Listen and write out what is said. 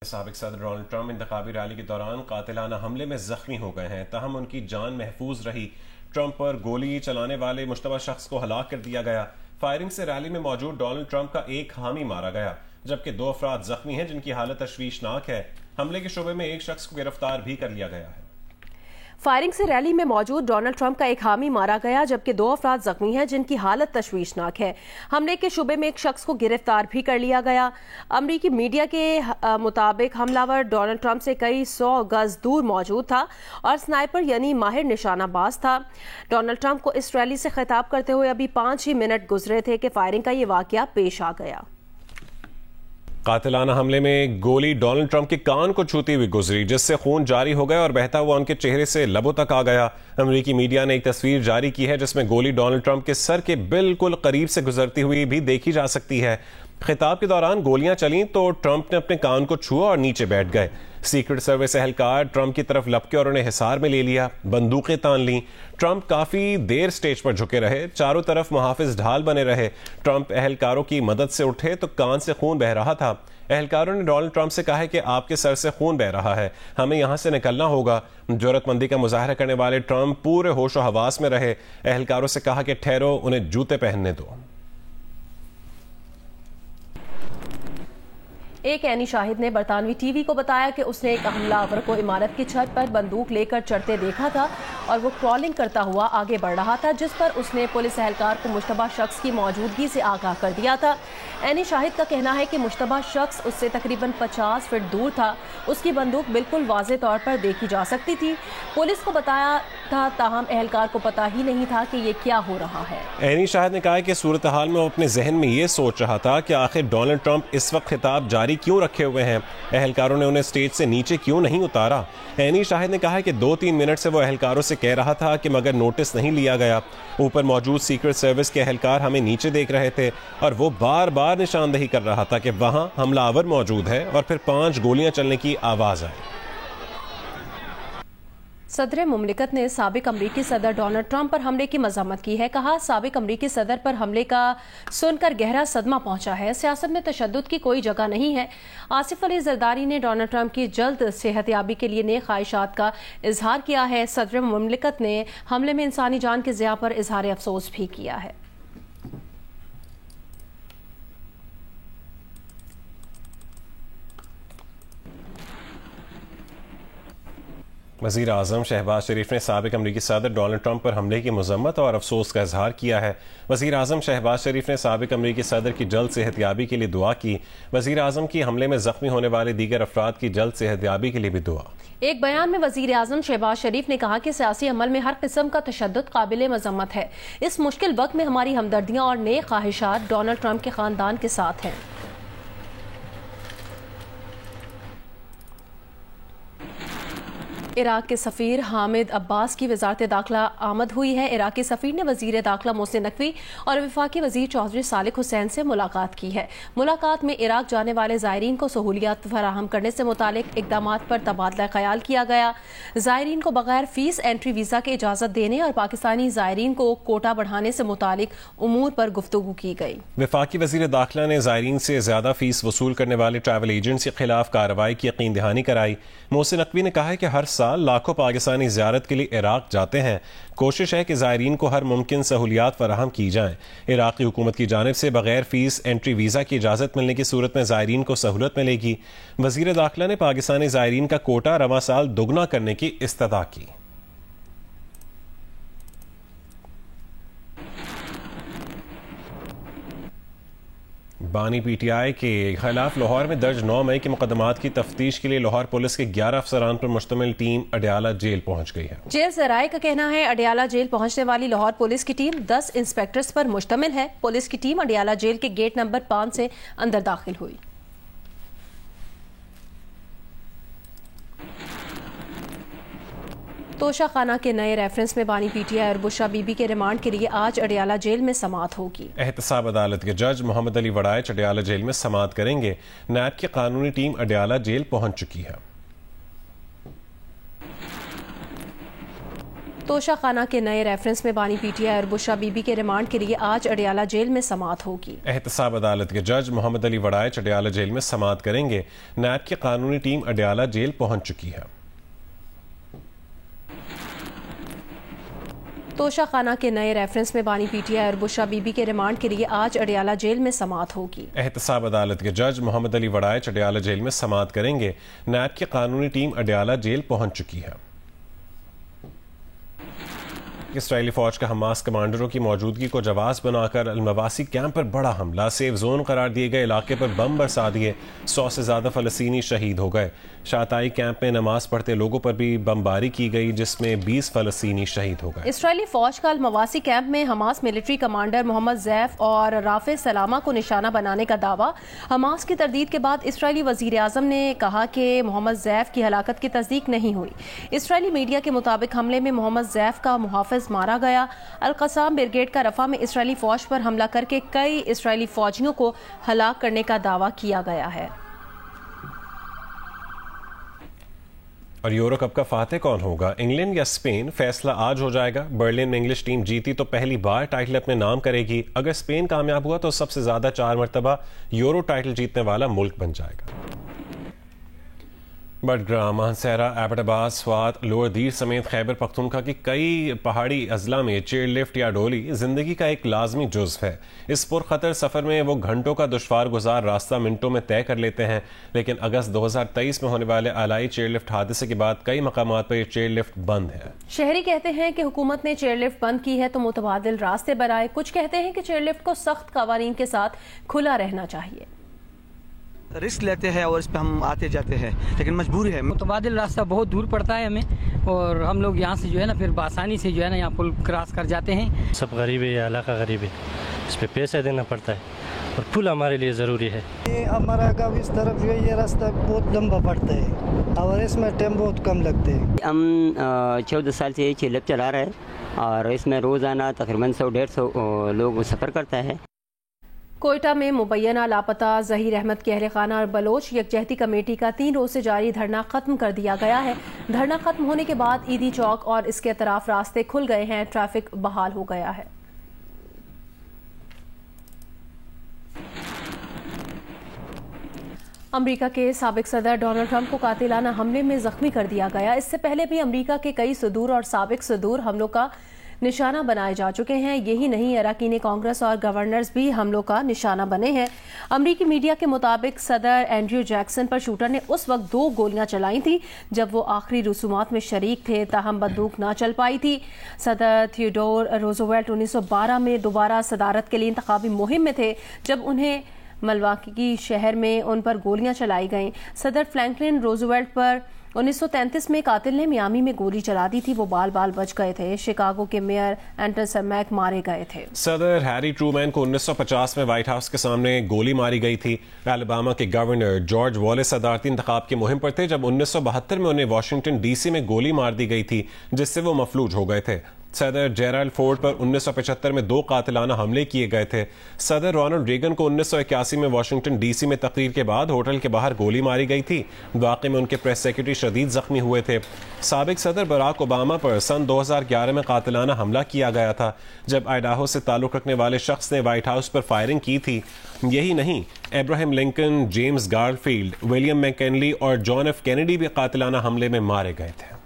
سابق صدر Donald Trump انتخابی ریلی کے دوران قاتلانہ حملے میں زخمی ہو گئے ہیں، تاہم ان کی جان محفوظ رہی۔ ٹرمپ پر گولی چلانے والے مشتبہ شخص کو ہلاک کر دیا گیا۔ فائرنگ سے ریلی میں موجود ڈونلڈ ٹرمپ کا ایک حامی مارا گیا، جبکہ 2 افراد زخمی ہیں جن کی حالت تشویشناک ہے۔ حملے کے شبے میں ایک شخص کو گرفتار بھی کر لیا گیا ہے۔ فائرنگ سے ریلی میں موجود ڈونلڈ ٹرمپ کا ایک حامی مارا گیا، جبکہ 2 افراد زخمی ہیں جن کی حالت تشویشناک ہے۔ حملے کے شبے میں ایک شخص کو گرفتار بھی کر لیا گیا۔ امریکی میڈیا کے مطابق حملہ ور ڈونلڈ ٹرمپ سے کئی 100 گز دور موجود تھا اور سنائپر یعنی ماہر نشانہ باز تھا۔ ڈونلڈ ٹرمپ کو اس ریلی سے خطاب کرتے ہوئے ابھی 5 ہی منٹ گزرے تھے کہ فائرنگ کا یہ واقعہ پیش آ گیا۔ قاتلانہ حملے میں گولی ڈونلڈ ٹرمپ کے کان کو چھوتی ہوئی گزری، جس سے خون جاری ہو گیا اور بہتا ہوا ان کے چہرے سے لبوں تک آ گیا۔ امریکی میڈیا نے ایک تصویر جاری کی ہے جس میں گولی ڈونلڈ ٹرمپ کے سر کے بالکل قریب سے گزرتی ہوئی بھی دیکھی جا سکتی ہے۔ خطاب کے دوران گولیاں چلیں تو ٹرمپ نے اپنے کان کو چھوا اور نیچے بیٹھ گئے۔ سیکرٹ سروس اہلکار ٹرمپ کی طرف لپکے اور انہیں حصار میں لے لیا، بندوقیں تان لیں۔ ٹرمپ کافی دیر سٹیج پر جھکے رہے، چاروں طرف محافظ ڈھال بنے رہے۔ ٹرمپ اہلکاروں کی مدد سے اٹھے تو کان سے خون بہہ رہا تھا۔ اہلکاروں نے ڈونلڈ ٹرمپ سے کہا ہے کہ آپ کے سر سے خون بہہ رہا ہے، ہمیں یہاں سے نکلنا ہوگا۔ جرأت مندی کا مظاہرہ کرنے والے ٹرمپ پورے ہوش و حواس میں رہے۔ اہلکاروں سے کہا کہ ٹھہرو، انہیں جوتے پہننے دو۔ ایک عینی شاہد نے برطانوی ٹی وی کو بتایا کہ اس نے ایک حملہ آور کو عمارت کی چھت پر بندوق لے کر چڑھتے دیکھا تھا اور وہ کرالنگ کرتا ہوا آگے بڑھ رہا تھا، جس پر اس نے پولیس اہلکار کو مشتبہ شخص کی موجودگی سے آگاہ کر دیا تھا۔ عینی شاہد کا کہنا ہے کہ مشتبہ شخص اس سے تقریباً 50 فٹ دور تھا۔ اس کی بندوق بالکل واضح طور پر دیکھی جا سکتی تھی۔ پولیس کو بتایا تھا، تاہم اہلکار کو پتہ ہی نہیں تھا کہ یہ کیا ہو رہا ہے۔ عینی شاہد نے کہا کہ صورتحال میں وہ اپنے ذہن میں یہ سوچ رہا تھا کہ آخر ڈونلڈ ٹرمپ اس وقت خطاب جاری کیوں رکھے ہوئے ہیں، اہلکاروں نے انہیں سٹیج سے نیچے کیوں نہیں اتارا۔ عینی شاہد نے کہا کہ 2-3 منٹ سے وہ اہلکاروں سے کہہ رہا تھا کہ مگر نوٹس نہیں لیا گیا۔ اوپر موجود سیکرٹ سروس کے اہلکار ہمیں نیچے دیکھ رہے تھے اور وہ بار بار نشاندہی کر رہا تھا کہ وہاں حملہ آور موجود ہے، اور پھر 5 گولیاں چلنے کی آواز آئی۔ صدر مملکت نے سابق امریکی صدر ڈونلڈ ٹرمپ پر حملے کی مذمت کی ہے۔ کہا، سابق امریکی صدر پر حملے کا سن کر گہرا صدمہ پہنچا ہے۔ سیاست میں تشدد کی کوئی جگہ نہیں ہے۔ آصف علی زرداری نے ڈونلڈ ٹرمپ کی جلد صحت یابی کے لیے نیک خواہشات کا اظہار کیا ہے۔ صدر مملکت نے حملے میں انسانی جان کے ضیاع پر اظہار افسوس بھی کیا ہے۔ وزیر اعظم شہباز شریف نے سابق امریکی صدر ڈونلڈ ٹرمپ پر حملے کی مذمت اور افسوس کا اظہار کیا ہے۔ وزیر اعظم شہباز شریف نے سابق امریکی صدر کی جلد صحت یابی کے لیے دعا کی۔ وزیر اعظم کی حملے میں زخمی ہونے والے دیگر افراد کی جلد صحت یابی کے لیے بھی دعا۔ ایک بیان میں وزیر اعظم شہباز شریف نے کہا کہ سیاسی عمل میں ہر قسم کا تشدد قابل مذمت ہے۔ اس مشکل وقت میں ہماری ہمدردیاں اور نیک خواہشات ڈونلڈ ٹرمپ کے خاندان کے ساتھ ہیں۔ عراق کے سفیر حامد عباس کی وزارت داخلہ آمد ہوئی ہے۔ عراقی سفیر نے وزیر داخلہ محسن نقوی اور وفاقی وزیر چودھری صالح حسین سے ملاقات کی ہے۔ ملاقات میں عراق جانے والے زائرین کو سہولیات فراہم کرنے سے متعلق اقدامات پر تبادلہ خیال کیا گیا۔ زائرین کو بغیر فیس انٹری ویزا کے اجازت دینے اور پاکستانی زائرین کو کوٹا بڑھانے سے متعلق امور پر گفتگو کی گئی۔ وفاقی وزیر داخلہ نے زائرین سے زیادہ فیس وصول کرنے والے ٹریول ایجنٹس کے خلاف کارروائی کی یقین دہانی کرائی۔ محسن نقوی نے کہا ہے کہ ہر سال لاکھوں پاکستانی زیارت کے لیے عراق جاتے ہیں۔ کوشش ہے کہ زائرین کو ہر ممکن سہولیات فراہم کی جائیں۔ عراقی حکومت کی جانب سے بغیر فیس انٹری ویزا کی اجازت ملنے کی صورت میں زائرین کو سہولت ملے گی۔ وزیر داخلہ نے پاکستانی زائرین کا کوٹا رواں سال دگنا کرنے کی استدعا کی۔ بانی پی ٹی آئی کے خلاف لاہور میں درج 9 مئی کے مقدمات کی تفتیش کے لیے لاہور پولیس کے 11 افسران پر مشتمل ٹیم اڈیالہ جیل پہنچ گئی ہے۔ جیل ذرائع کا کہنا ہے اڈیالہ جیل پہنچنے والی لاہور پولیس کی ٹیم 10 انسپیکٹرز پر مشتمل ہے۔ پولیس کی ٹیم اڈیالہ جیل کے گیٹ نمبر 5 سے اندر داخل ہوئی۔ توشہ خانہ کے نئے ریفرنس میں بانی پی ٹی آئی اور بشرا بی بی کے ریمانڈ کے لیے آج اڈیالہ جیل میں سماعت ہوگی۔ احتساب عدالت کے جج محمد علی وڑائچ اڈیالہ جیل میں سماعت کریں گے۔ نیب کی قانونی ٹیم اڈیالہ جیل پہنچ چکی ہے۔ توشہ خانہ کے نئے ریفرنس میں بانی پی ٹی آئی اور بشرا بی بی کے ریمانڈ کے لیے آج اڈیالہ جیل میں سماعت ہوگی۔ احتساب عدالت کے جج محمد علی وڑائچ اڈیالہ جیل میں سماعت کریں گے۔ نیب کی قانونی ٹیم اڈیالہ جیل پہنچ چکی ہے۔ توشہ خانہ کے نئے ریفرنس میں بانی پی ٹی آئی اور بشرا بی بی کے ریمانڈ کے لیے آج اڈیالہ جیل میں سماعت ہوگی۔ احتساب عدالت کے جج محمد علی وڑائچ اڈیالہ جیل میں سماعت کریں گے۔ نیب کی قانونی ٹیم اڈیالہ جیل پہنچ چکی ہے۔ اسرائیلی فوج کا حماس کمانڈروں کی موجودگی کو جواز بنا کر المواسی کیمپ پر بڑا حملہ، سیف زون قرار دیے گئے علاقے پر بم برسا دیے، 100 سے زیادہ فلسطینی شہید ہو گئے۔ شاتائی کیمپ میں نماز پڑھتے لوگوں پر بھی بمباری کی گئی جس میں 20 فلسطینی شہید ہو گئے۔ اسرائیلی فوج کا المواسی کیمپ میں حماس ملٹری کمانڈر محمد زیف اور رافع سلامہ کو نشانہ بنانے کا دعویٰ۔ حماس کی تردید کے بعد اسرائیلی وزیر اعظم نے کہا کہ محمد زیف کی ہلاکت کی تصدیق نہیں ہوئی۔ اسرائیلی میڈیا کے مطابق حملے میں محمد زیف کا محافظ مارا گیا۔ القسام بریگیڈ کا رفح میں اسرائیلی فوج پر حملہ کر کے کئی اسرائیلی فوجیوں کو ہلاک کرنے کا دعویٰ کیا گیا ہے۔ اور یورو کپ کا فاتح کون ہوگا، انگلینڈ یا اسپین؟ فیصلہ آج ہو جائے گا۔ برلن میں انگلش ٹیم جیتی تو پہلی بار ٹائٹل اپنے نام کرے گی۔ اگر اسپین کامیاب ہوا تو سب سے زیادہ 4 مرتبہ یورو ٹائٹل جیتنے والا ملک بن جائے گا۔ بٹگرام، مانسہرہ، ایبٹ عباس، سوات، لوور دیر سمیت خیبر پختونخوا کی کئی پہاڑی اضلاع میں چیئر لفٹ یا ڈولی زندگی کا ایک لازمی جزو ہے۔ اس پرخطر سفر میں وہ گھنٹوں کا دشوار گزار راستہ منٹوں میں طے کر لیتے ہیں، لیکن اگست 2023 میں ہونے والے آلائی چیئر لفٹ حادثے کے بعد کئی مقامات پر یہ چیئر لفٹ بند ہے۔ شہری کہتے ہیں کہ حکومت نے چیئر لفٹ بند کی ہے تو متبادل راستے بنائے۔ کچھ کہتے ہیں کہ چیئر لفٹ کو سخت قوانین کے ساتھ کھلا رہنا چاہیے۔ رسک لیتے ہیں اور اس پہ ہم آتے جاتے ہیں، لیکن مجبوری ہے۔ متبادل راستہ بہت دور پڑتا ہے ہمیں، اور ہم لوگ یہاں سے جو ہے نا پھر بآسانی سے جو ہے نا یہاں پل کراس کر جاتے ہیں۔ سب غریب ہے، یہ علاقہ غریب ہے، اس پہ پیسہ دینا پڑتا ہے اور پل ہمارے لیے ضروری ہے۔ ہمارا گاؤں اس طرف جو یہ راستہ بہت لمبا پڑتا ہے اور اس میں ٹائم بہت کم لگتے ہیں۔ ہم 14 سال سے یہ چیئر لفٹ چلا رہے ہیں اور اس میں روزانہ تقریباً 100-150 لوگ سفر کرتا ہے۔ کوئٹہ میں مبینہ لاپتہ ظہیر احمد کے اہل خانہ اور بلوچ یکجہتی کمیٹی کا 3 روز سے جاری دھرنا ختم کر دیا گیا ہے۔ دھرنا ختم ہونے کے بعد عیدی چوک اور اس کے اطراف راستے کھل گئے ہیں، ٹریفک بحال ہو گیا ہے۔ امریکہ کے سابق صدر ڈونلڈ ٹرمپ کو قاتلانہ حملے میں زخمی کر دیا گیا۔ اس سے پہلے بھی امریکہ کے کئی صدور اور سابق صدور حملوں کا نشانہ بنائے جا چکے ہیں۔ یہی نہیں، اراکین کانگریس اور گورنرز بھی حملوں کا نشانہ بنے ہیں۔ امریکی میڈیا کے مطابق صدر اینڈریو جیکسن پر شوٹر نے اس وقت 2 گولیاں چلائی تھیں جب وہ آخری رسومات میں شریک تھے، تاہم بندوق نہ چل پائی تھی۔ صدر تھیوڈور روزویلٹ 1912 میں دوبارہ صدارت کے لیے انتخابی مہم میں تھے جب انہیں ملواکی شہر میں ان پر گولیاں چلائی گئیں۔ صدر فرینکلن روزویلٹ پر 1933 میں قاتل نے میامی میں گولی چلا دی تھی، وہ بال بال بچ گئے تھے۔ شکاگو کے میئر اینٹن سرمیک مارے گئے تھے۔ صدر ہیری ٹرومین کو 1950 میں وائٹ ہاؤس کے سامنے گولی ماری گئی تھی۔ الاباما کے گورنر جارج والیس صدارتی انتخاب کی مہم پر تھے جب 1972 میں انہیں واشنگٹن ڈی سی میں گولی مار دی گئی تھی جس سے وہ مفلوج ہو گئے تھے۔ صدر جیرالڈ فورڈ پر 1975 میں 2 قاتلانہ حملے کیے گئے تھے۔ صدر رونلڈ ریگن کو 1981 میں واشنگٹن ڈی سی میں تقریر کے بعد ہوٹل کے باہر گولی ماری گئی تھی۔ واقعے میں ان کے پریس سیکرٹری شدید زخمی ہوئے تھے۔ سابق صدر براک اوباما پر سن 2011 میں قاتلانہ حملہ کیا گیا تھا جب آئیڈاہو سے تعلق رکھنے والے شخص نے وائٹ ہاؤس پر فائرنگ کی تھی۔ یہی نہیں، ابراہیم لنکن، جیمز گارفیلڈ، ولیم میکنلی اور جان ایف کینیڈی بھی قاتلانہ حملے میں مارے گئے تھے۔